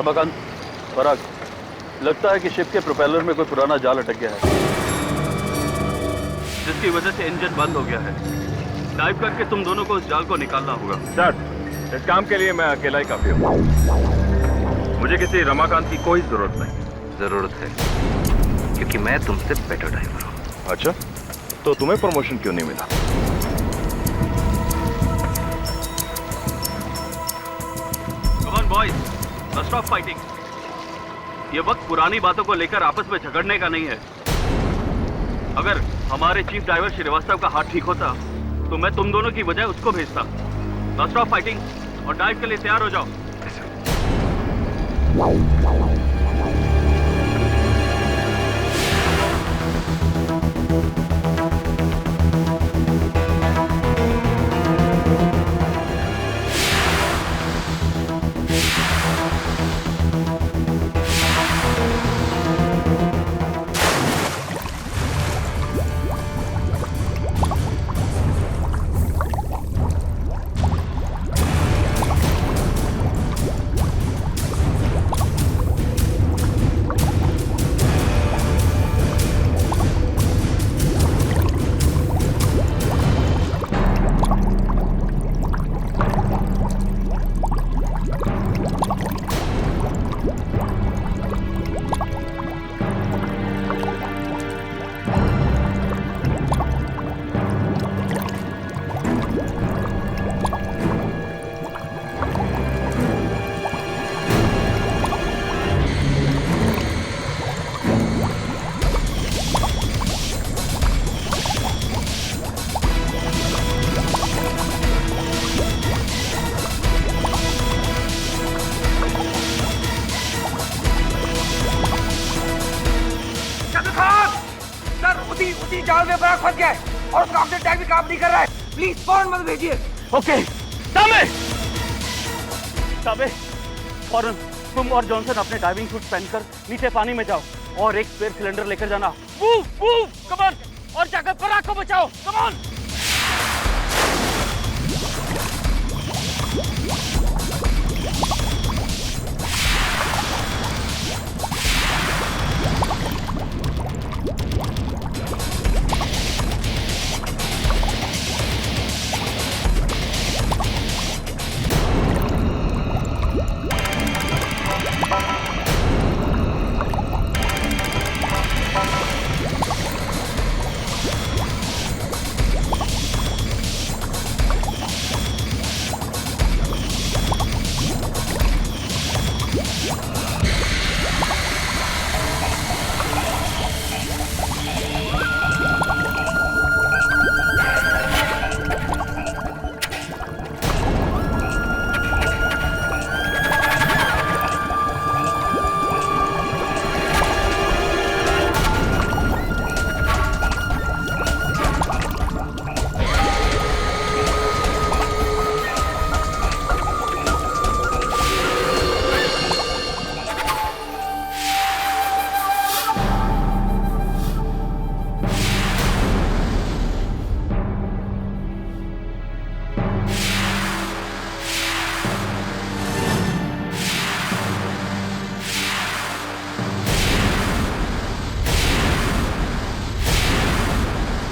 रमाकांत, पराग, लगता है कि शिप के प्रोपेलर में कोई पुराना जाल अटक गया है, जिसकी वजह से इंजन बंद हो गया है। डाइव करके तुम दोनों को उस जाल को निकालना होगा। सर, इस काम के लिए मैं अकेला ही काफी हूँ। मुझे किसी रमाकांत की कोई जरूरत नहीं। जरूरत है, क्योंकि मैं तुमसे बेटर ड्राइवर हूँ। अच्छा, तो तुम्हें प्रमोशन क्यों नहीं मिला? Come on boys, let's stop fighting. ये वक्त पुरानी बातों को लेकर आपस में झगड़ने का नहीं है। अगर हमारे चीफ ड्राइवर श्रीवास्तव का हाथ ठीक होता तो मैं तुम दोनों की बजाय उसको भेजता। Let's stop fighting और डाइव के लिए तैयार हो जाओ। उसी जाल में बड़ा फंस गया है और उसका ऑक्सीजन टैंक भी काम नहीं कर रहा है। प्लीज फौरन मत भेजिए। ओके, सामे फौरन तुम और जॉनसन अपने डाइविंग सूट पहनकर नीचे पानी में जाओ और एक स्पेयर सिलेंडर लेकर जाना। मूव मूव, कम ऑन, और जाकर पराग को बचाओ। Come on.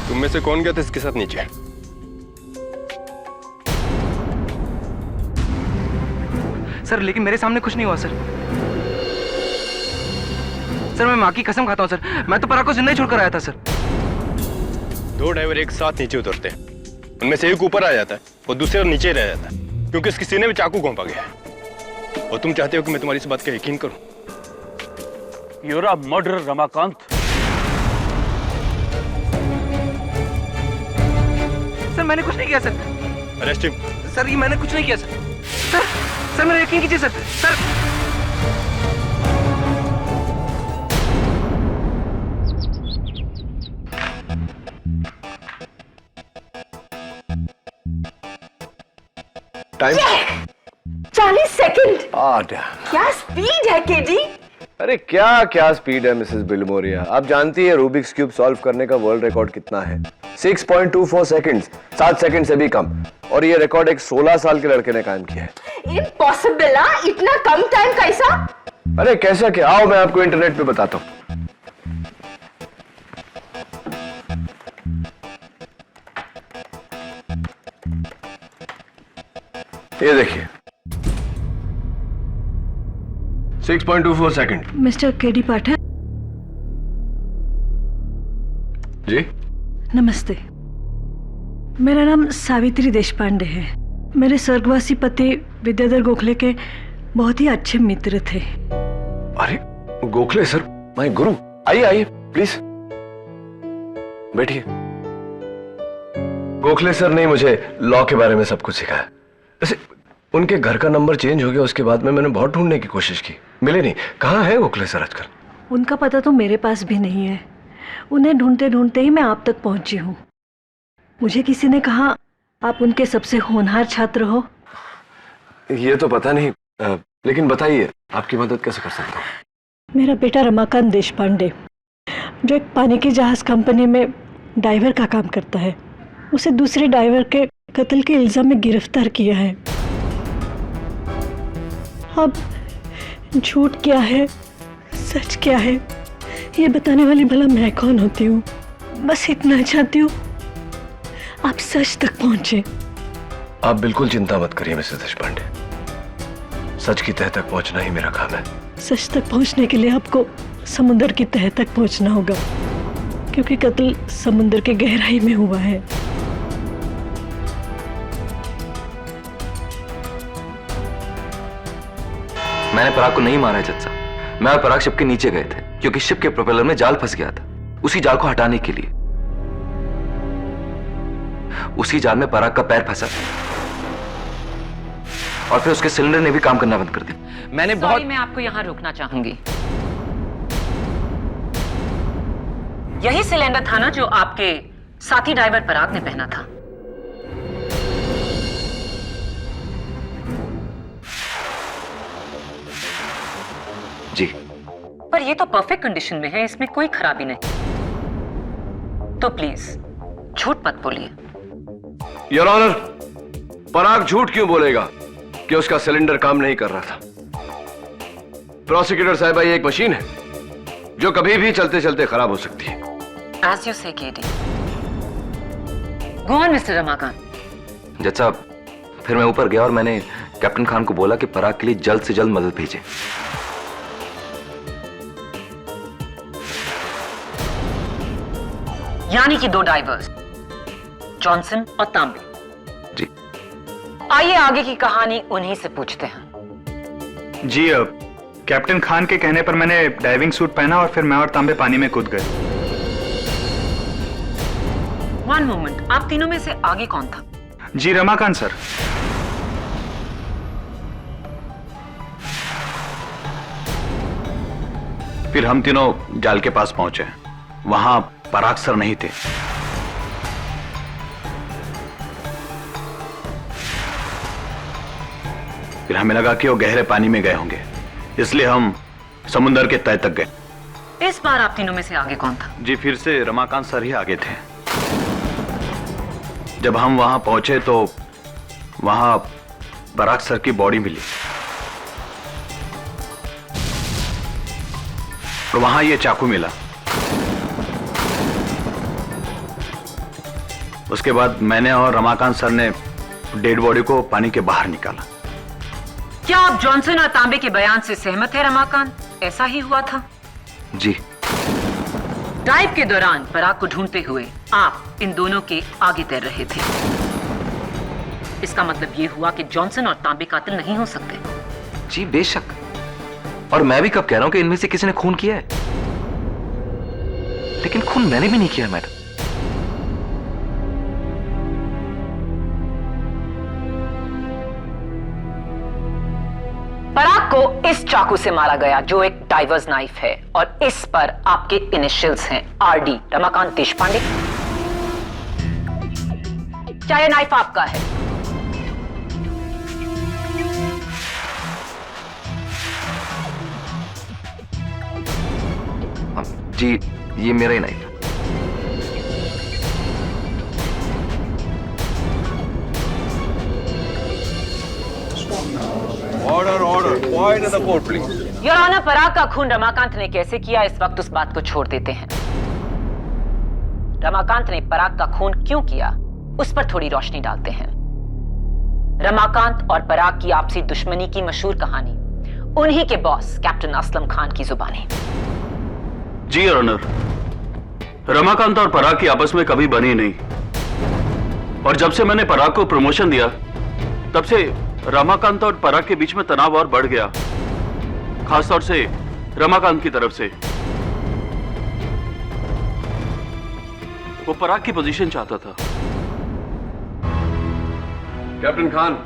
तुम में से कौन गया था इसके साथ नीचे? सर, लेकिन मेरे सामने कुछ नहीं हुआ सर। सर, मैं माँ की कसम खाता हूँ सर, मैं तो पराग को जिंदा ही छोड़कर आया था सर। दो ड्राइवर एक साथ नीचे उतरते हैं, उनमें से एक ऊपर आ जाता है और दूसरा नीचे रह जाता है, क्योंकि उसके सीने में चाकू घोंपा गया है। और तुम चाहते हो कि मैं तुम्हारी इस बात का यकीन करूं? You're a murderer, Ramakant. Sir, मैंने कुछ नहीं किया सर। Arrest him. सर, ये मैंने कुछ नहीं किया सर। सर मेरा यकीन कीजिए सर। Time 40 second. आठ। क्या स्पीड है केडी। अरे क्या क्या स्पीड है मिसेस बिलमोरिया। आप जानती है रूबिक्स क्यूब सॉल्व करने का वर्ल्ड रिकॉर्ड कितना है? 6.24 सेकंड्स, 7 सेकंड से भी कम। और ये रिकॉर्ड एक 16 साल के लड़के ने कायम किया है। इम्पॉसिबल, इतना कम टाइम कैसा? अरे कैसा क्या? आओ मैं आपको इंटरनेट पे बताता हूं। ये देखिए 6.24 सेकंड। मिस्टर केडी पाठक, जी नमस्ते। मेरा नाम सावित्री देशपांडे है। मेरे स्वर्गवासी पति विद्याधर गोखले के बहुत ही अच्छे मित्र थे। अरे गोखले सर, माय गुरु। आइए आइए प्लीज बैठिए। गोखले सर ने मुझे लॉ के बारे में सब कुछ सिखाया। वैसे उनके घर का नंबर चेंज हो गया, उसके बाद में मैंने बहुत ढूंढने की कोशिश की, मिले नहीं। कहाँ है गोखले सर आजकल? उनका पता तो मेरे पास भी नहीं है। उन्हें ढूंढते ढूंढते ही मैं आप तक पहुंची हूँ। मुझे किसी ने कहा आप उनके सबसे होनहार छात्र हो। ये तो पता नहीं, लेकिन बताइए आपकी मदद कैसे कर सकता हूँ? मेरा बेटा रमाकांत देशपांडे, जो एक पानी की जहाज कंपनी में ड्राइवर का काम करता है, उसे दूसरे ड्राइवर के कत्ल के इल्जाम में गिरफ्तार किया है। अब झूठ क्या है, सच क्या है, ये बताने वाली भला मैं कौन होती हूँ? बस इतना चाहती हूँ आप सच तक पहुंचे। आप बिल्कुल चिंता मत करिए मिसेस देशपांडे, सच की तह तक पहुंचना ही मेरा काम है। सच तक पहुंचने के लिए आपको समुद्र की तह तक पहुंचना होगा, क्योंकि कत्ल समुद्र के गहराई में हुआ है। मैंने पराग को नहीं मारा है जज साहब। मैं और पराग शिप के नीचे गए थे क्योंकि शिप के प्रोपेलर में जाल फंस गया था। उसी जाल को हटाने के लिए उसी जाल में पराग का पैर फंसा और फिर उसके सिलेंडर ने भी काम करना बंद कर दिया। मैंने बहुत मैं आपको यहां रोकना चाहूंगी। यही सिलेंडर था ना जो आपके साथी ड्राइवर पराग ने पहना था? जी। पर ये तो परफेक्ट कंडीशन में है, इसमें कोई खराबी नहीं। तो प्लीज झूठ मत बोलिए। योर ऑनर, पराग झूठ क्यों बोलेगा कि उसका सिलेंडर काम नहीं कर रहा था? प्रोसिक्यूटर साहिबा, ये एक मशीन है जो कभी भी चलते चलते खराब हो सकती है। As you say, KD. Go on, Mr. Ramakant. जज साहब, फिर मैं ऊपर गया और मैंने कैप्टन खान को बोला कि पराग के लिए जल्द से जल्द मदद भेजे। यानी कि 2 डाइवर्स, जॉनसन और तांबे। जी। आइए आगे की कहानी उन्हीं से पूछते हैं। जी, कैप्टन खान के कहने पर मैंने डाइविंग सूट पहना और फिर मैं और तांबे पानी में कूद गए। 1 मोमेंट, आप तीनों में से आगे कौन था? जी, रमाकांत सर। फिर हम तीनों जाल के पास पहुंचे। वहां पराग सर नहीं थे। फिर हमें लगा कि वो गहरे पानी में गए होंगे, इसलिए हम समुद्र के तय तक गए। इस बार आप तीनों में से आगे कौन था? जी, फिर से रमाकांत सर ही आगे थे। जब हम वहां पहुंचे तो वहां पराग सर की बॉडी मिली और वहां ये चाकू मिला। उसके बाद मैंने और रमाकांत सर ने डेड बॉडी को पानी के बाहर निकाला। क्या आप जॉनसन और तांबे के बयान से सहमत है रमाकांत? ऐसा ही हुआ था? जी। डाइव के दौरान पराग को ढूंढते हुए आप इन दोनों के आगे तैर रहे थे। इसका मतलब यह हुआ कि जॉनसन और तांबे कातिल नहीं हो सकते। जी बेशक, और मैं भी कब कह रहा हूं कि इनमें से किसी ने खून किया है, लेकिन खून मैंने भी नहीं किया मैडम। पराग को इस चाकू से मारा गया जो एक डाइवर्स नाइफ है, और इस पर आपके इनिशियल्स हैं RD, रमाकांत देशपांडे। क्या यह नाइफ आपका है? जी, ये मेरा ही नाइफ है। Order order point in the court please. Your honour, Parag का खून रमाकांत ने कैसे किया, इस वक्त उस बात को छोड़ देते हैं। रमाकांत ने पराग का खून क्यों किया, उस पर थोड़ी रोशनी डालते हैं। रमाकांत और पराग की आपसी दुश्मनी की मशहूर कहानी उन्हीं के बॉस कैप्टन असलम खान की जुबानी। जी योर ऑनर, रमाकांत और पराग की आपस में कभी बनी नहीं, और जब से मैंने पराग को प्रमोशन दिया तब से रमाकांत और पराग के बीच में तनाव और बढ़ गया, खासतौर से रमाकांत की तरफ से। वो पराग की पोजीशन चाहता था। Captain Khan,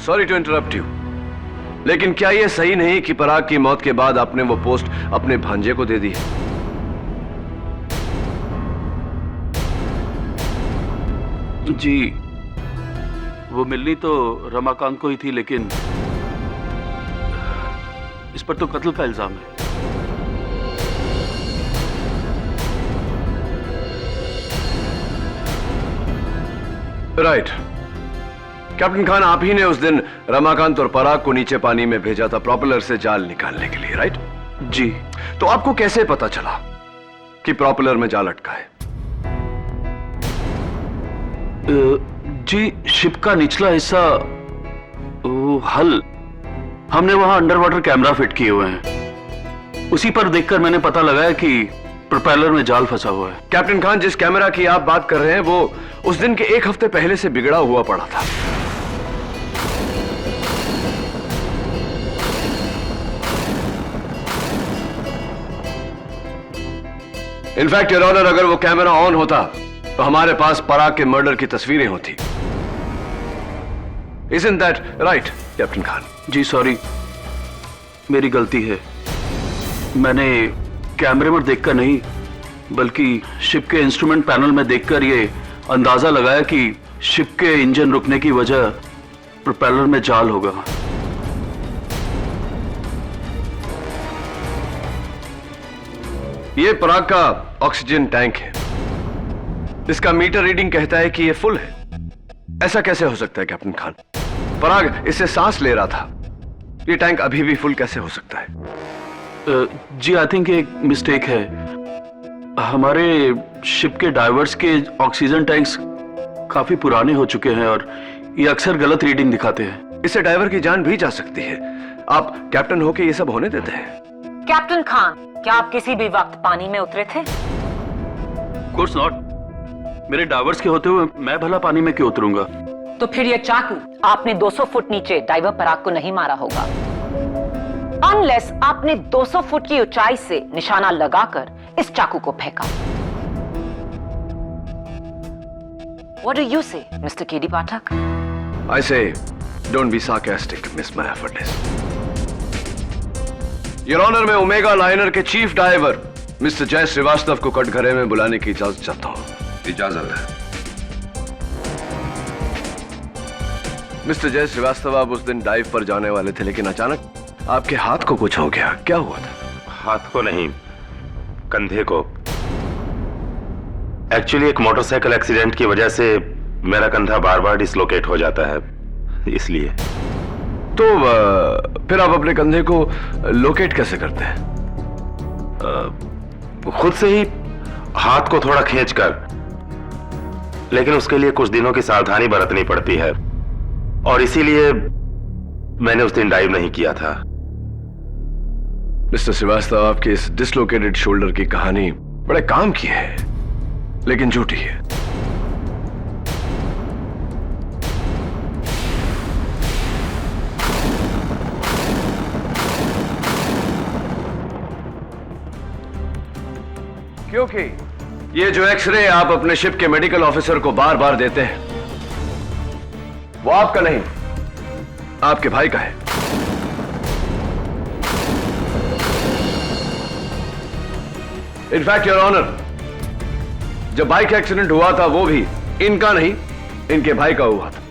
sorry to interrupt you, लेकिन क्या यह सही नहीं कि पराग की मौत के बाद आपने वो पोस्ट अपने भांजे को दे दी? जी, वो मिलनी तो रमाकांत को ही थी, लेकिन इस पर तो कत्ल का इल्जाम है। राइट। कैप्टन खान, आप ही ने उस दिन रमाकांत और पराग को नीचे पानी में भेजा था प्रोपेलर से जाल निकालने के लिए, राइट? जी। तो आपको कैसे पता चला कि प्रोपेलर में जाल अटका है? जी, शिप का निचला हिस्सा, हल, हमने वहां अंडर वाटर कैमरा फिट किए हुए हैं, उसी पर देखकर मैंने पता लगाया कि प्रोपेलर में जाल फंसा हुआ है। कैप्टन खान, जिस कैमरा की आप बात कर रहे हैं वो उस दिन के 1 हफ्ते पहले से बिगड़ा हुआ पड़ा था। इनफैक्ट योर ऑनर, अगर वो कैमरा ऑन होता तो हमारे पास पराग के मर्डर की तस्वीरें होती। Isn't that right, captain Khan? जी सॉरी, मेरी गलती है। मैंने कैमरे में देखकर नहीं, बल्कि शिप के इंस्ट्रूमेंट पैनल में देखकर ये अंदाजा लगाया कि शिप के इंजन रुकने की वजह प्रोपेलर में जाल होगा। ये पराग का ऑक्सीजन टैंक है। इसका मीटर रीडिंग कहता है कि ये फुल है। ऐसा कैसे हो सकता है कैप्टन खान? पराग इससे सांस ले रहा था, ये टैंक अभी भी फुल कैसे हो सकता है? जी, आई थिंक एक मिस्टेक है। हमारे शिप के डाइवर्स के ऑक्सीजन टैंक्स काफी पुराने हो चुके हैं और ये अक्सर गलत रीडिंग दिखाते हैं। इससे डाइवर की जान भी जा सकती है। आप कैप्टन होके ये सब होने देते हैं? कैप्टन खान, क्या आप किसी भी वक्त पानी में उतरे थे? Course not. मेरे डाइवर्स के होते हुए मैं भला पानी में क्यों उतरूंगा? तो फिर यह चाकू आपने 200 फुट नीचे डाइवर पराग को नहीं मारा होगा, अनलेस आपने 200 फुट की ऊंचाई से निशाना लगाकर इस चाकू को फेंका। What do you say, Mr. KD Pathak? I say, don't be sarcastic, Miss Maya Fadnis. Your Honor, मैं ओमेगा लाइनर के चीफ डाइवर मिस्टर जय श्रीवास्तव को कटघरे में बुलाने की इजाजत चाहता हूं। इजाजत है। मिस्टर जय श्रीवास्तव, आप उस दिन डाइव पर जाने वाले थे, लेकिन अचानक आपके हाथ को कुछ हो गया। क्या हुआ था? हाथ को नहीं, कंधे को। एक्चुअली एक मोटरसाइकिल एक्सीडेंट की वजह से मेरा कंधा बार बार डिसलोकेट हो जाता है, इसलिए। तो फिर आप अपने कंधे को लोकेट कैसे करते हैं? खुद से ही, हाथ को थोड़ा खींचकर, लेकिन उसके लिए कुछ दिनों की सावधानी बरतनी पड़ती है और इसीलिए मैंने उस दिन डाइव नहीं किया था। मिस्टर श्रीवास्तव, आपके इस डिसलोकेटेड शोल्डर की कहानी बड़े काम की है, लेकिन झूठी है। क्योंकि ये जो एक्सरे आप अपने शिप के मेडिकल ऑफिसर को बार बार देते हैं, वो आपका नहीं, आपके भाई का है। इनफैक्ट योर ऑनर, जब बाइक एक्सीडेंट हुआ था वो भी इनका नहीं, इनके भाई का हुआ था।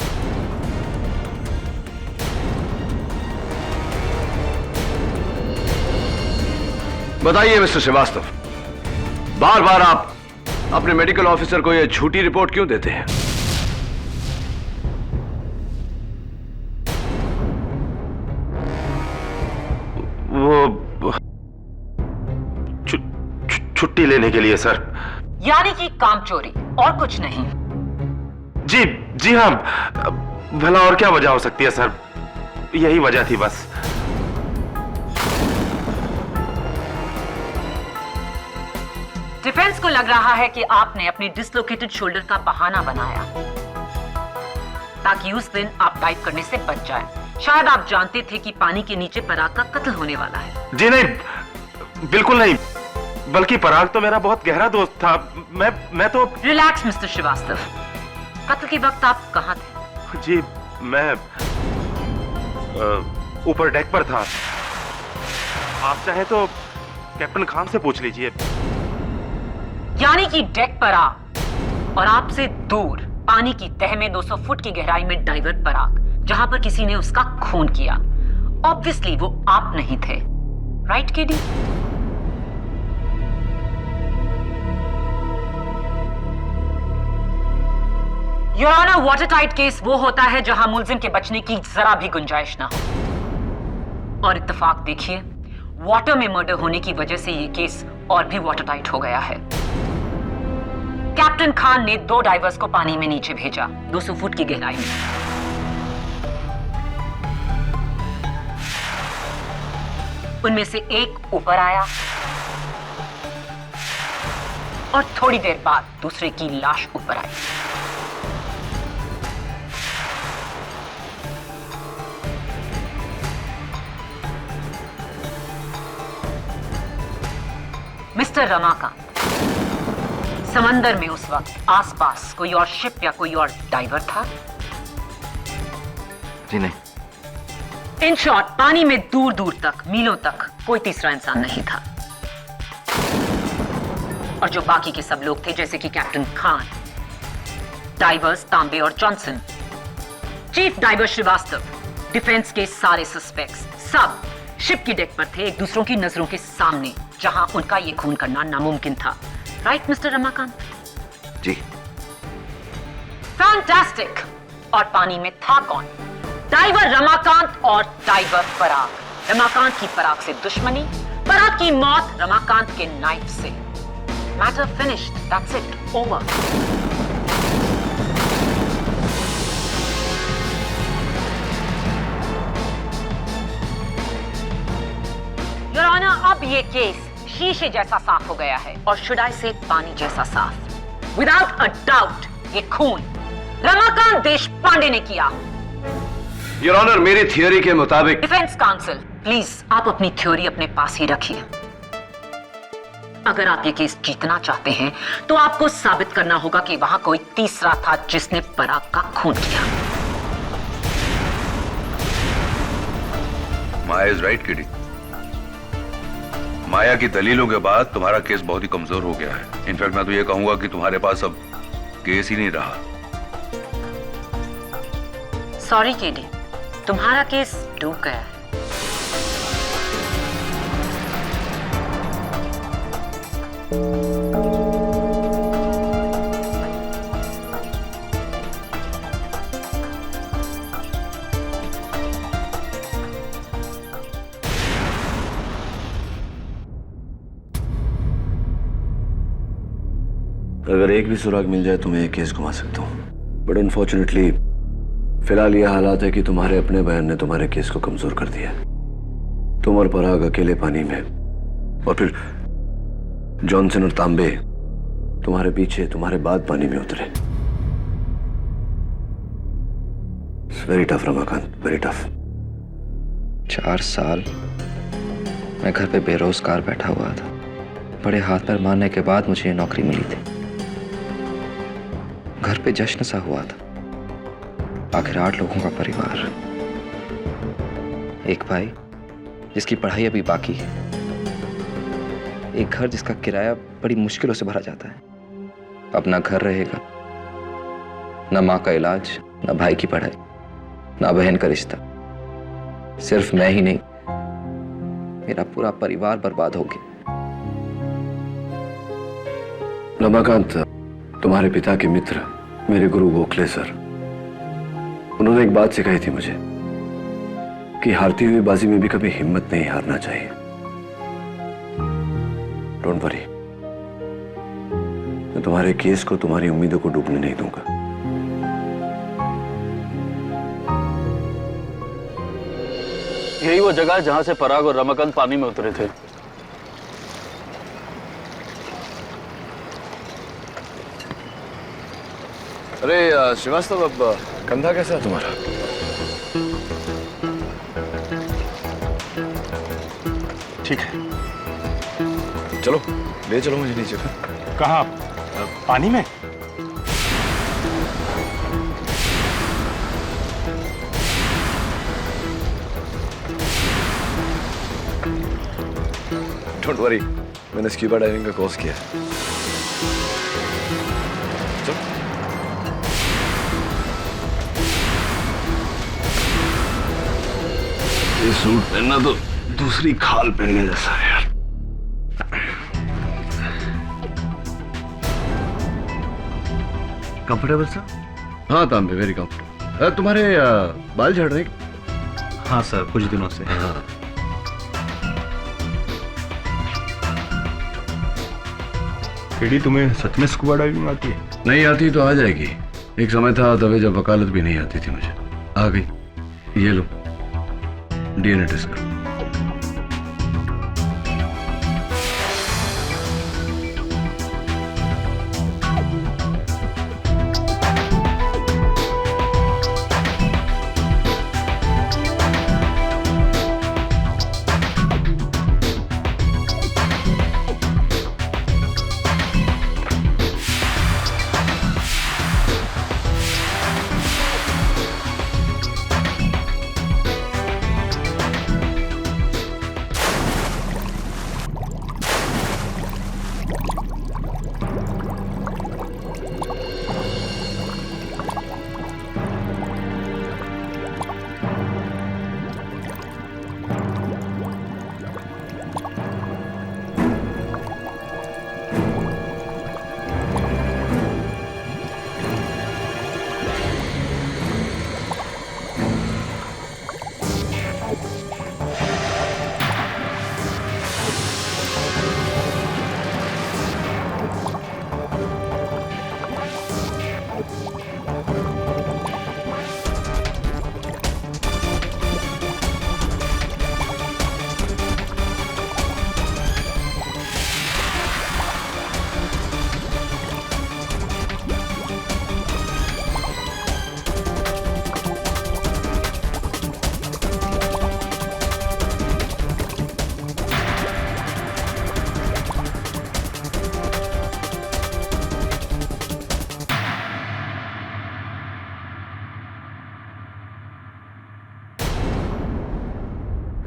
बताइए मिस्टर श्रीवास्तव, बार बार आप अपने मेडिकल ऑफिसर को यह झूठी रिपोर्ट क्यों देते हैं? छुट्टी लेने के लिए सर। यानी कि काम चोरी और कुछ नहीं? जी जी हाँ, भला और क्या वजह हो सकती है सर, यही वजह थी बस। डिफेंस को लग रहा है कि आपने अपने डिसलोकेटेड शोल्डर का बहाना बनाया ताकि उस दिन आप डाइव करने से बच जाएं। शायद आप जानते थे कि पानी के नीचे पराग का कत्ल होने वाला है। जी नहीं, बिल्कुल नहीं, बल्कि पराग तो मेरा बहुत गहरा दोस्त था। मैं तो। रिलैक्स मिस्टर श्रीवास्तव, कत्ल के वक्त आप कहां थे? जी मैं ऊपर डेक पर था। आप चाहे तो कैप्टन खान से पूछ लीजिए। यानी कि डेक पर आप और आपसे दूर पानी की तह में 200 फुट की गहराई में डाइवर पराग, जहां पर किसी ने उसका खून किया। ऑब्वियसली वो आप नहीं थे, right KD? Your honour, watertight case वो होता है जहां मुलजिम के बचने की जरा भी गुंजाइश ना हो। और इत्तेफाक देखिए, वाटर में मर्डर होने की वजह से ये केस और भी वाटर टाइट हो गया है। कैप्टन खान ने 2 डाइवर्स को पानी में नीचे भेजा 200 फुट की गहराई में। उनमें से एक ऊपर आया और थोड़ी देर बाद दूसरे की लाश ऊपर आई। मिस्टर रमाकांत, समंदर में उस वक्त आसपास कोई और शिप या कोई और डाइवर था? जी नहीं। इन शॉर्ट, पानी में दूर दूर तक, मीलों तक कोई तीसरा इंसान नहीं था। और जो बाकी के सब लोग थे, जैसे कि कैप्टन खान, डाइवर्स तांबे और Johnson, chief diver Srivastava, defence के सारे सस्पेक्ट्स, सब शिप की डेक पर थे, एक दूसरों की नजरों के सामने, जहां उनका ये खून करना नामुमकिन था। Right mister Ramakant? जी। फैंटास्टिक। और पानी में था कौन? डाइवर रमाकांत और डाइवर पराग। रमाकांत की पराग से दुश्मनी, पराग की मौत रमाकांत के नाइफ से। Matter finished, that's it, over. Your honour, अब ये केस शीशे जैसा साफ हो गया है, और शुड आई से पानी जैसा साफ। विदाउट अ डाउट ये खून रमाकांत देशपांडे ने किया। योर ऑनर, मेरी थियोरी के मुताबिक। डिफेंस काउंसिल, प्लीज आप अपनी थ्योरी अपने पास ही रखिए। अगर आप ये केस जीतना चाहते हैं तो आपको साबित करना होगा कि वहां कोई तीसरा था जिसने पराग का खून किया। माया इज राइट किडी। माया की दलीलों के बाद तुम्हारा केस बहुत ही कमजोर हो गया है। इनफैक्ट मैं तो ये कहूंगा कि तुम्हारे पास अब केस ही नहीं रहा। सॉरी केडी, तुम्हारा केस डूब गया है। अगर एक भी सुराग मिल जाए तो मैं ये केस घुमा सकता हूँ, बट अनफॉर्चुनेटली फिलहाल यह हालात है कि तुम्हारे अपने बयान ने तुम्हारे केस को कमजोर कर दिया। तुम और पराग अकेले पानी में, और फिर जॉनसन और तांबे तुम्हारे पीछे, तुम्हारे बाद पानी में उतरे। Very tough Ramakant, very tough. 4 साल मैं घर पे बेरोजगार बैठा हुआ था। बड़े हाथ पैर मारने के बाद मुझे ये नौकरी मिली थी। घर पे जश्न सा हुआ था। आखिर 8 लोगों का परिवार, एक भाई जिसकी पढ़ाई अभी बाकी है, एक घर जिसका किराया बड़ी मुश्किलों से भरा जाता है। अपना घर रहेगा, न माँ का इलाज, न भाई की पढ़ाई, न बहन का रिश्ता। सिर्फ मैं ही नहीं, मेरा पूरा परिवार बर्बाद हो गया। रमाकांत, तुम्हारे पिता के मित्र मेरे गुरु गोखले सर, उन्होंने एक बात सिखाई थी मुझे कि हारती हुई बाजी में भी कभी हिम्मत नहीं हारना चाहिए। डोंट वरी, तुम्हारे केस को, तुम्हारी उम्मीदों को डूबने नहीं दूंगा। यही वो जगह है जहां से पराग और रमाकांत पानी में उतरे थे। अरे श्रीवास्तव, अब कंधा कैसा है तुम्हारा? ठीक है। चलो ले चलो मुझे नीचे फिर। कहाँ? पानी में? डोंट वरी, मैंने स्क्यूबा डाइविंग का कोर्स किया है। ये सूट पहनना तो दूसरी खाल पहनने जैसा है यार। Comfortable sir? हाँ तांबे, वेरी कंफर्टेबल। तुम्हारे बाल झड़ रहे? हाँ सर, कुछ दिनों से। हाँ। केडी, तुम्हें सच में स्कूबा डाइविंग आती है? नहीं आती तो आ जाएगी। एक समय था तभी जब वकालत भी नहीं आती थी मुझे, आ गई। ये लो डीएनए टेस्ट करो।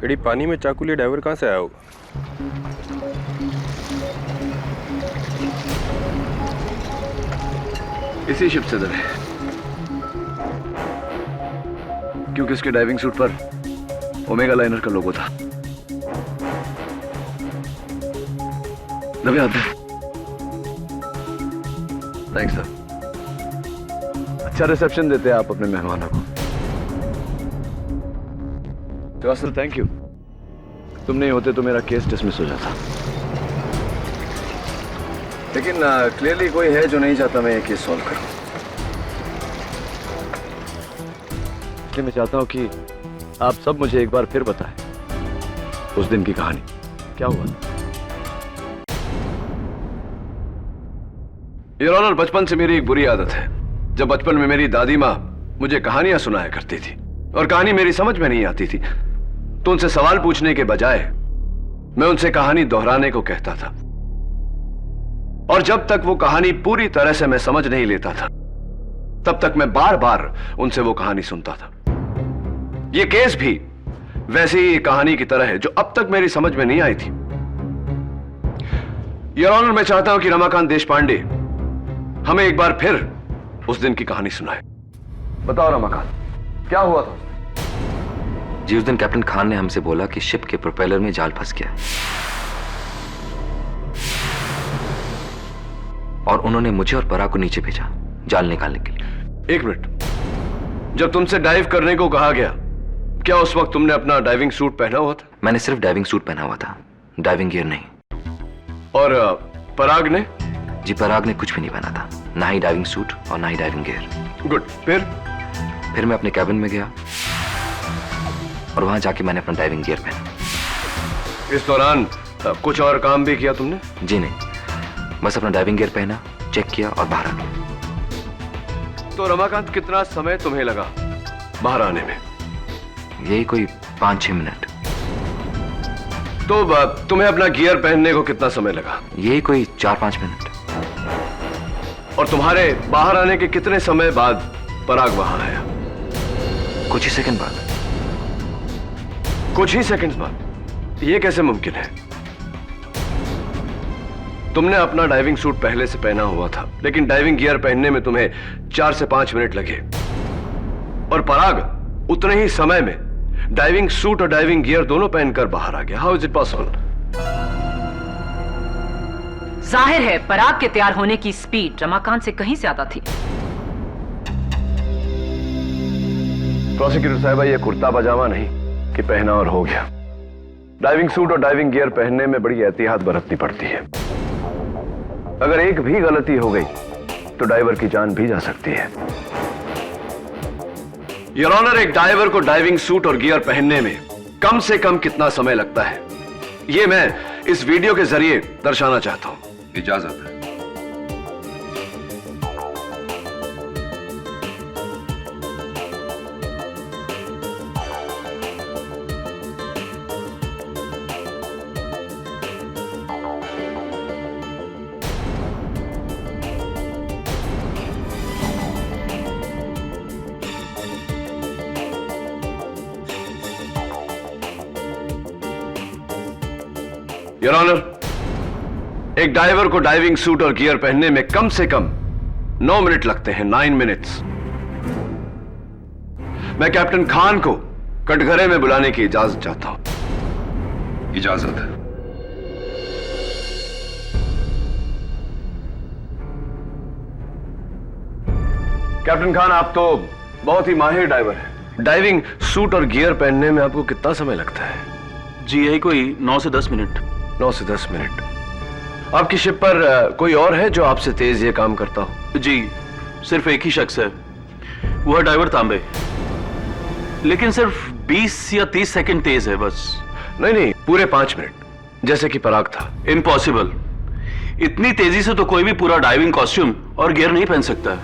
केडी, पानी में चाकू लिए डाइवर कहाँ से आया होगा? इसी शिप से डरे, क्योंकि इसके डाइविंग सूट पर ओमेगा लाइनर का लोगो था। नवे आते। Thanks sir. अच्छा रिसेप्शन देते हैं आप अपने मेहमानों को। Srivastava, thank you. तुम नहीं होते तो मेरा केस डिसमिस हो जाता। लेकिन क्लियरली कोई है जो नहीं चाहता मैं ये केस सॉल्व करूं। इसलिए मैं चाहता हूं कि आप सब मुझे एक बार फिर बताएं उस दिन की कहानी क्या हुआ। योर ऑनर, बचपन से मेरी एक बुरी आदत है। जब बचपन में मेरी दादी माँ मुझे कहानियां सुनाया करती थी और कहानी मेरी समझ में नहीं आती थी, तो उनसे सवाल पूछने के बजाय मैं उनसे कहानी दोहराने को कहता था। और जब तक वो कहानी पूरी तरह से मैं समझ नहीं लेता था, तब तक मैं बार बार उनसे वो कहानी सुनता था। ये केस भी वैसी ही कहानी की तरह है जो अब तक मेरी समझ में नहीं आई थी। योर ऑनर, मैं चाहता हूं कि रमाकांत देशपांडे हमें एक बार फिर उस दिन की कहानी सुनाए। बताओ रमाकांत, क्या हुआ था? जी, उस दिन कैप्टन खान ने हमसे बोला कि शिप के प्रोपेलर में जाल फंस गया और उन्होंने मुझे और पराग को नीचे भेजा जाल निकालने के लिए। एक मिनट, जब तुमसे डाइव करने को कहा गया, क्या उस वक्त तुमने अपना डाइविंग सूट पहना हुआ था? मैंने सिर्फ डाइविंग सूट पहना हुआ था, डाइविंग गियर नहीं। और पराग ने? जी पराग ने कुछ भी नहीं पहना था, ना ही डाइविंग सूट और ना ही डाइविंग गियर। गुड। फिर मैं अपने कैबिन में गया और वहां जाके मैंने अपना डाइविंग गियर पहना। इस दौरान कुछ और काम भी किया तुमने? जी नहीं, बस अपना डाइविंग गियर पहना, चेक किया और बाहर आ गया। तो रमाकांत, कितना समय तुम्हें लगा बाहर आने में? यही कोई 5-6 मिनट। तो तुम्हें अपना गियर पहनने को कितना समय लगा? यही कोई 4-5 मिनट। और तुम्हारे बाहर आने के कितने समय बाद पराग वहां आया? कुछ ही सेकंड बाद। कुछ ही सेकंड्स बाद? यह कैसे मुमकिन है? तुमने अपना डाइविंग सूट पहले से पहना हुआ था, लेकिन डाइविंग गियर पहनने में तुम्हें 4 से 5 मिनट लगे, और पराग उतने ही समय में डाइविंग सूट और डाइविंग गियर दोनों पहनकर बाहर आ गया। How is it possible? जाहिर है पराग के तैयार होने की स्पीड रमाकांत से कहीं ज्यादा थी। प्रोसिक्यूटर साहब, यह कुर्ता पजामा नहीं कि पहना और हो गया। डाइविंग सूट और डाइविंग गियर पहनने में बड़ी एहतियात बरतनी पड़ती है। अगर एक भी गलती हो गई तो डाइवर की जान भी जा सकती है। योर ऑनर, एक डाइवर को डाइविंग सूट और गियर पहनने में कम से कम कितना समय लगता है, यह मैं इस वीडियो के जरिए दर्शाना चाहता हूं। इजाजत है। योर ऑनर, एक डाइवर को डाइविंग सूट और गियर पहनने में कम से कम 9 मिनट लगते हैं। 9 मिनट्स। मैं कैप्टन खान को कटघरे में बुलाने की इजाजत चाहता हूं। इजाजत है। कैप्टन खान, आप तो बहुत ही माहिर डाइवर हैं। डाइविंग सूट और गियर पहनने में आपको कितना समय लगता है? जी यही कोई 9 से 10 मिनट। 9 से 10 मिनट। आपकी शिप पर कोई और है जो आपसे तेज ये काम करता हो? जी सिर्फ एक ही शख्स है, वो है ड्राइवर तांबे, लेकिन सिर्फ 20 या 30 सेकंड तेज है बस। नहीं, पूरे 5 मिनट, जैसे कि पराग था। इम्पॉसिबल। इतनी तेजी से तो कोई भी पूरा डाइविंग कॉस्ट्यूम और गियर नहीं पहन सकता।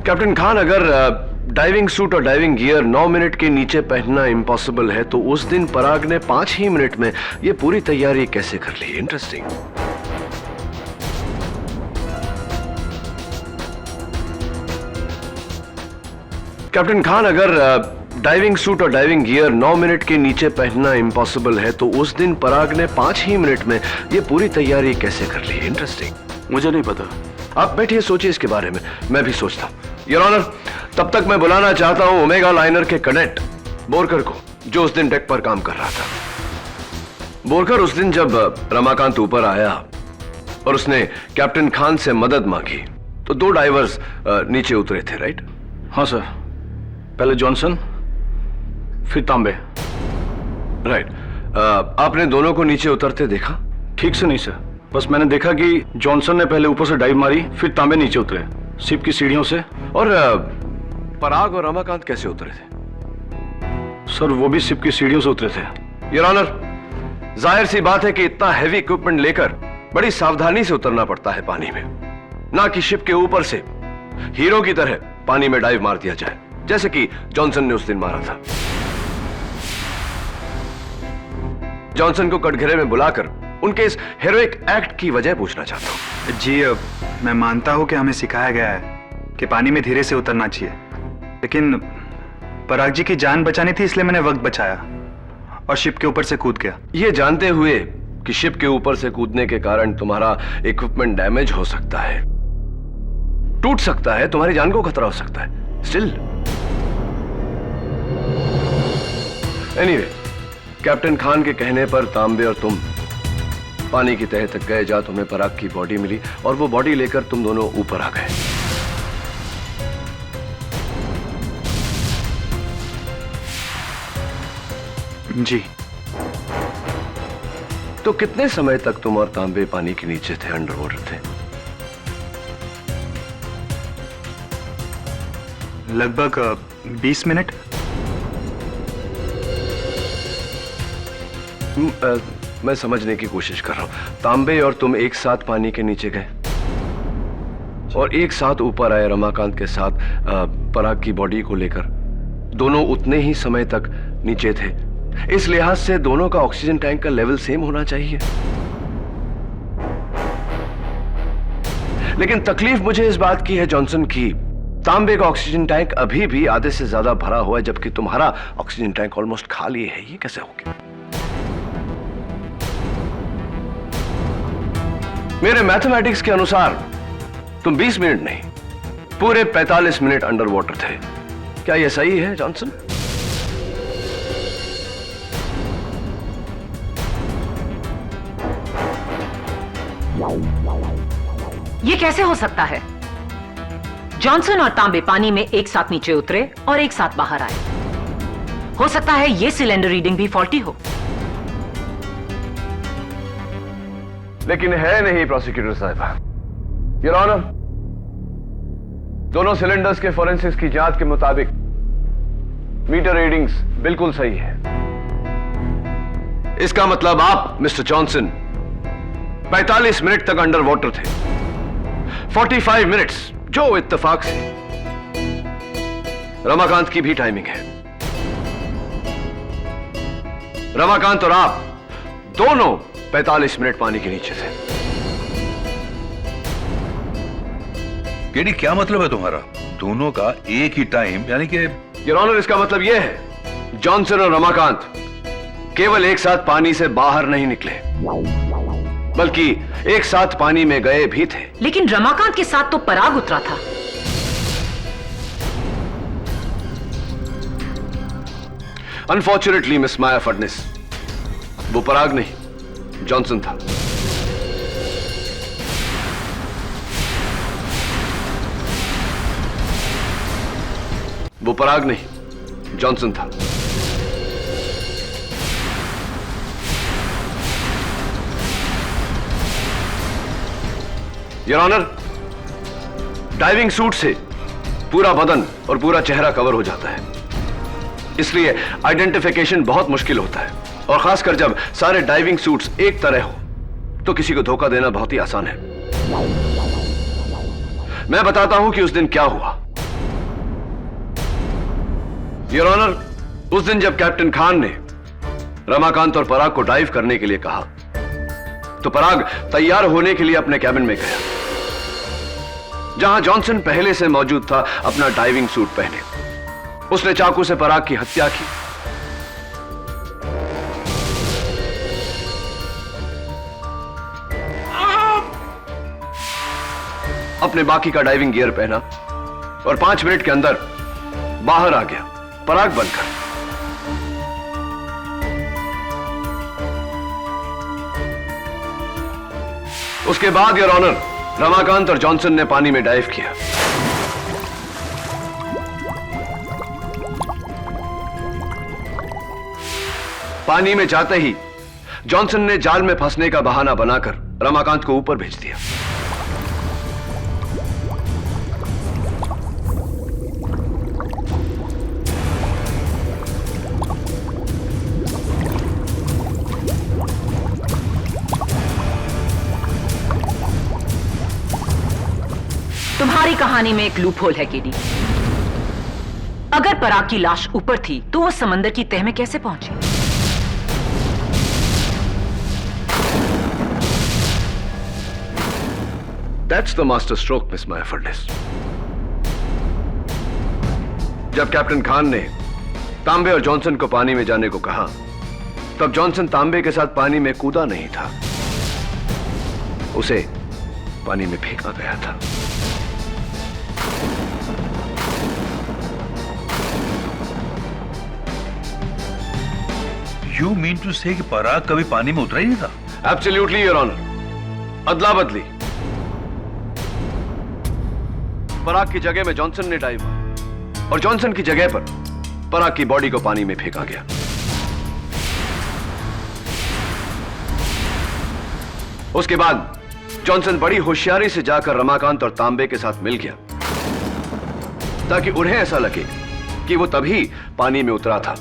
कैप्टन खान, अगर डाइविंग सूट और डाइविंग गियर 9 मिनट के नीचे पहनना इम्पॉसिबल है, तो उस दिन पराग ने 5 ही मिनट में यह पूरी तैयारी कैसे कर ली? इंटरेस्टिंग। कैप्टन खान, अगर डाइविंग सूट और डाइविंग गियर 9 मिनट के नीचे पहनना इम्पॉसिबल है, तो उस दिन पराग ने 5 ही मिनट में यह पूरी तैयारी कैसे कर ली? इंटरेस्टिंग। मुझे नहीं पता। आप बैठिए, सोचिए इसके बारे में, मैं भी सोचता हूं। योर ऑनर, तब तक मैं बुलाना चाहता हूं ओमेगा लाइनर के कैडेट बोरकर को, जो उस दिन डेक पर काम कर रहा था। बोरकर, उस दिन जब रमाकांत ऊपर आया और उसने कैप्टन खान से मदद मांगी, तो 2 डाइवर्स नीचे उतरे थे, राइट? हाँ सर, पहले जॉनसन फिर तांबे। राइट। आपने दोनों को नीचे उतरते देखा? ठीक से नहीं सर, बस मैंने देखा कि जॉनसन ने पहले ऊपर से डाइव मारी, फिर तांबे नीचे उतरे शिप की सीढ़ियों से। और पराग और रमाकांत कैसे उतरे थे? सर वो भी शिप की सीढ़ियों से उतरे थे। योर ऑनर, जाहिर सी बात है कि इतना हैवी इक्विपमेंट लेकर बड़ी सावधानी से उतरना पड़ता है पानी में, ना कि शिप के ऊपर से हीरो की तरह पानी में डाइव मार दिया जाए, जैसे कि जॉनसन ने उस दिन मारा था। जॉनसन को कटघरे में बुलाकर उनके इस हेरोइक एक्ट की वजह पूछना चाहता हूं। जी, मैं मानता हूं कि हमें सिखाया गया है कि पानी में धीरे से उतरना चाहिए, लेकिन पराग जी की जान बचानी थी, इसलिए मैंने वक्त बचाया और शिप के ऊपर से कूद गया। यह जानते हुए कि शिप के ऊपर से कूदने के कारण तुम्हारा इक्विपमेंट डैमेज हो सकता है, टूट सकता है, तुम्हारी जान को खतरा हो सकता है। स्टिल एनीवे, कैप्टन खान के कहने पर तांबे और तुम पानी की तह तक गए, जहां तुम्हें पराग की बॉडी मिली, और वो बॉडी लेकर तुम दोनों ऊपर आ गए। जी। तो कितने समय तक तुम और तांबे पानी के नीचे थे, अंडर वाटर थे? लगभग 20 मिनट। मैं समझने की कोशिश कर रहा हूं। तांबे और तुम एक साथ पानी के नीचे गए और एक साथ ऊपर आए रमाकांत के साथ पराग की बॉडी को लेकर। दोनों उतने ही समय तक नीचे थे। इस लिहाज से दोनों का ऑक्सीजन टैंक का लेवल सेम होना चाहिए। लेकिन तकलीफ मुझे इस बात की है जॉनसन की, तांबे का ऑक्सीजन टैंक अभी भी आधे से ज्यादा भरा हुआ है, जबकि तुम्हारा ऑक्सीजन टैंक ऑलमोस्ट खाली है। ये कैसे हो गया? मेरे मैथमेटिक्स के अनुसार तुम 20 मिनट नहीं, पूरे 45 मिनट अंडर वाटर थे। क्या यह सही है जॉनसन? ये कैसे हो सकता है? जॉनसन और तांबे पानी में एक साथ नीचे उतरे और एक साथ बाहर आए। हो सकता है ये सिलेंडर रीडिंग भी फॉल्टी हो। लेकिन है नहीं प्रोसिक्यूटर साहिबा। योर ऑनर, दोनों सिलेंडर्स के फोरेंसिक्स की जांच के मुताबिक मीटर रीडिंग्स बिल्कुल सही है। इसका मतलब आप मिस्टर जॉनसन 45 मिनट तक अंडर वाटर थे। 45 मिनट्स जो इत्तेफाक से रमाकांत की भी टाइमिंग है। रमाकांत और आप दोनों 45 मिनट पानी के नीचे थे। केडी, क्या मतलब है तुम्हारा? दोनों का एक ही टाइम, यानी कि? योर ऑनर, इसका मतलब यह है जॉनसन और रमाकांत केवल एक साथ पानी से बाहर नहीं निकले, बल्कि एक साथ पानी में गए भी थे। लेकिन रमाकांत के साथ तो पराग उतरा था। अनफॉर्चुनेटली मिस माया फडनिस, वो पराग नहीं जॉनसन था। वो पराग नहीं जॉनसन था। योर ऑनर, डाइविंग सूट से पूरा बदन और पूरा चेहरा कवर हो जाता है, इसलिए आइडेंटिफिकेशन बहुत मुश्किल होता है। और खासकर जब सारे डाइविंग सूट्स एक तरह हो तो किसी को धोखा देना बहुत ही आसान है। मैं बताता हूं कि उस दिन क्या हुआ। योर ऑनर, उस दिन जब कैप्टन खान ने रमाकांत और पराग को डाइव करने के लिए कहा तो पराग तैयार होने के लिए अपने कैबिन में गया, जहां जॉनसन पहले से मौजूद था अपना डाइविंग सूट पहने। उसने चाकू से पराग की हत्या की। अपने बाकी का डाइविंग गियर पहना और 5 मिनट के अंदर बाहर आ गया पराग बनकर। उसके बाद योर ऑनर, रमाकांत और जॉनसन ने पानी में डाइव किया। पानी में जाते ही जॉनसन ने जाल में फंसने का बहाना बनाकर रमाकांत को ऊपर भेज दिया। तुम्हारी कहानी में एक लूप होल है केडी। अगर पराग की लाश ऊपर थी तो वो समंदर की तह में कैसे पहुंची? That's the master stroke, Miss Maya Furness. जब कैप्टन खान ने तांबे और जॉनसन को पानी में जाने को कहा, तब जॉनसन तांबे के साथ पानी में कूदा नहीं था, उसे पानी में फेंका गया था। You mean to say कि पराग कभी पानी में उतरा ही नहीं था? Absolutely, Your Honor. अदला बदली। पराग की जगह में जॉनसन ने डाइव किया और जॉनसन की जगह पर पराग की बॉडी को पानी में फेंका गया। उसके बाद जॉनसन बड़ी होशियारी से जाकर रमाकांत और तांबे के साथ मिल गया ताकि उन्हें ऐसा लगे कि वो तभी पानी में उतरा था।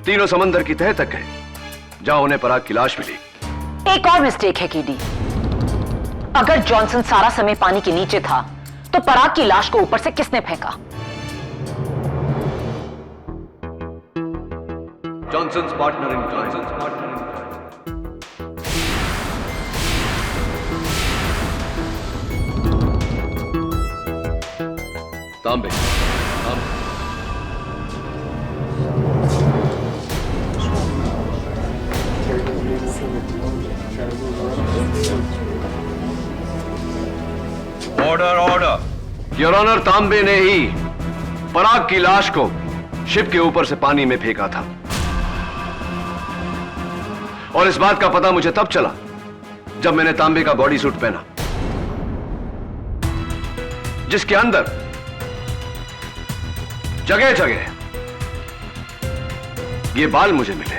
तीनों समंदर की तह तक गए जहां उन्हें पराग की लाश मिली। एक और मिस्टेक है कीडी। अगर जॉनसन सारा समय पानी के नीचे था तो पराग की लाश को ऊपर से किसने फेंका? Johnson's partner in crime. Tambe. Order order. Your honour, Tambe ने ही पराग की लाश को शिप के ऊपर से पानी में फेंका था और इस बात का पता मुझे तब चला जब मैंने तांबे का बॉडी सूट पहना जिसके अंदर जगह जगह ये बाल मुझे मिले।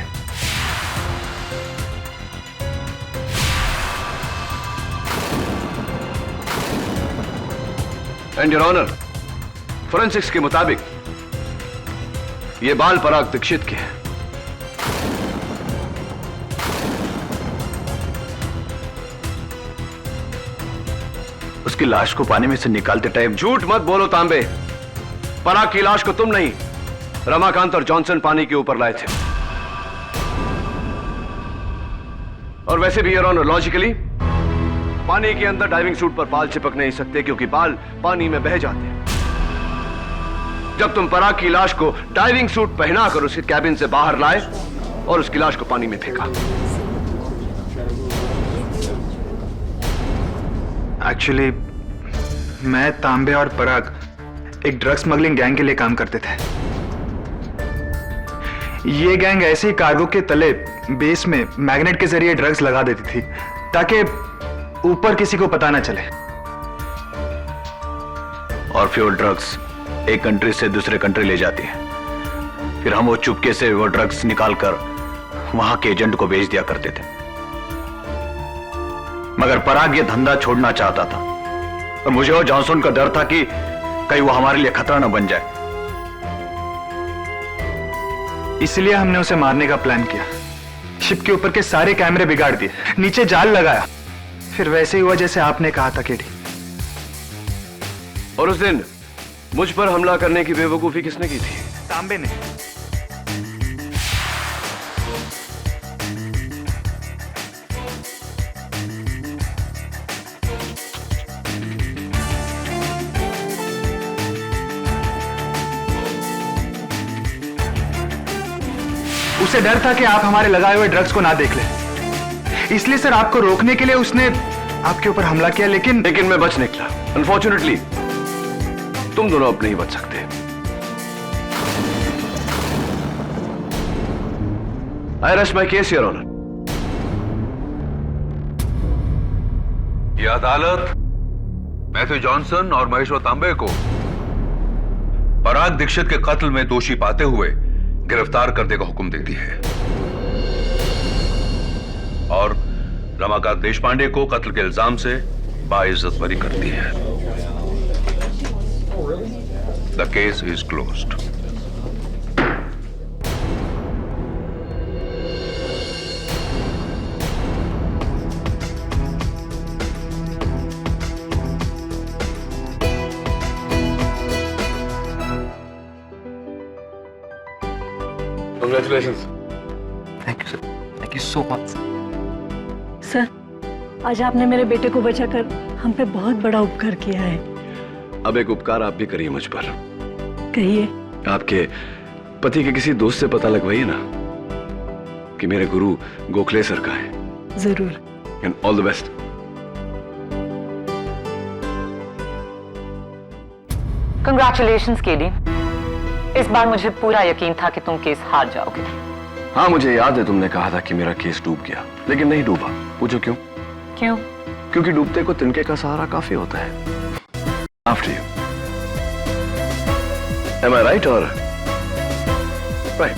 एंड योर ऑनर, फोरेंसिक्स के मुताबिक ये बाल पराग दीक्षित के हैं। उसकी लाश को पानी में से निकालते टाइम झूठ मत बोलो तांबे। पराग की लाश को तुम नहीं, रमाकांत और जॉनसन पानी के ऊपर लाए थे। और वैसे भी योर ऑनर, लॉजिकली पानी के अंदर डाइविंग सूट पर बाल चिपक नहीं सकते क्योंकि बाल पानी में बह जाते हैं। जब तुम पराग की लाश को डाइविंग सूट पहनाकर उसके कैबिन से बाहर लाए और उसकी लाश को पानी में फेंका। एक्चुअली मैं, तांबे और पराग एक ड्रग स्मगलिंग गैंग के लिए काम करते थे। ये गैंग ऐसे ही कार्गो के तले बेस में मैग्नेट के जरिए ड्रग्स लगा देती थी ताकि ऊपर किसी को पता ना चले। और फिर वो ड्रग्स एक कंट्री से दूसरे कंट्री ले जाती है। फिर हम वो चुपके से वो ड्रग्स निकालकर वहां के एजेंट को बेच दिया करते थे। मगर पराग ये धंधा छोड़ना चाहता था और मुझे और जॉनसन का डर था कि कहीं वो हमारे लिए खतरा न बन जाए। इसलिए हमने उसे मारने का प्लान किया। शिप के ऊपर के सारे कैमरे बिगाड़ दिए, नीचे जाल लगाया। फिर वैसे ही हुआ जैसे आपने कहा था केडी। और उस दिन मुझ पर हमला करने की बेवकूफी किसने की थी? तांबे ने। उसे डर था कि आप हमारे लगाए हुए ड्रग्स को ना देख ले, इसलिए सर आपको रोकने के लिए उसने आपके ऊपर हमला किया। लेकिन मैं बच निकला। अनफॉर्चुनेटली तुम दोनों अब नहीं बच सकते। I rest my case your honour. ये अदालत मैथ्यू जॉनसन और महेश्वर तांबे को पराग दीक्षित के कत्ल में दोषी पाते हुए गिरफ्तार करने का हुक्म देती है और रमाकांत देशपांडे को कत्ल के इल्जाम से बाइज्जत बरी करती है। The case is closed. Congratulations. Thank you sir, thank you so much. Sir, आज आपने मेरे बेटे को बचाकर हम पे बहुत बड़ा उपकार किया है। अब एक उपकार आप भी करिए मुझ पर। कहिए। आपके पति के किसी दोस्त से पता लगवाइए ना कि मेरे गुरु गोखले सर का है। जरूर। And all the best. Congratulations KD. इस बार मुझे पूरा यकीन था कि तुम केस हार जाओगे। हाँ, मुझे याद है तुमने कहा था कि मेरा केस डूब गया, लेकिन नहीं डूबा। पूछो क्यों? क्यों? क्योंकि डूबते को तिनके का सहारा काफी होता है। After you. Am I right or right?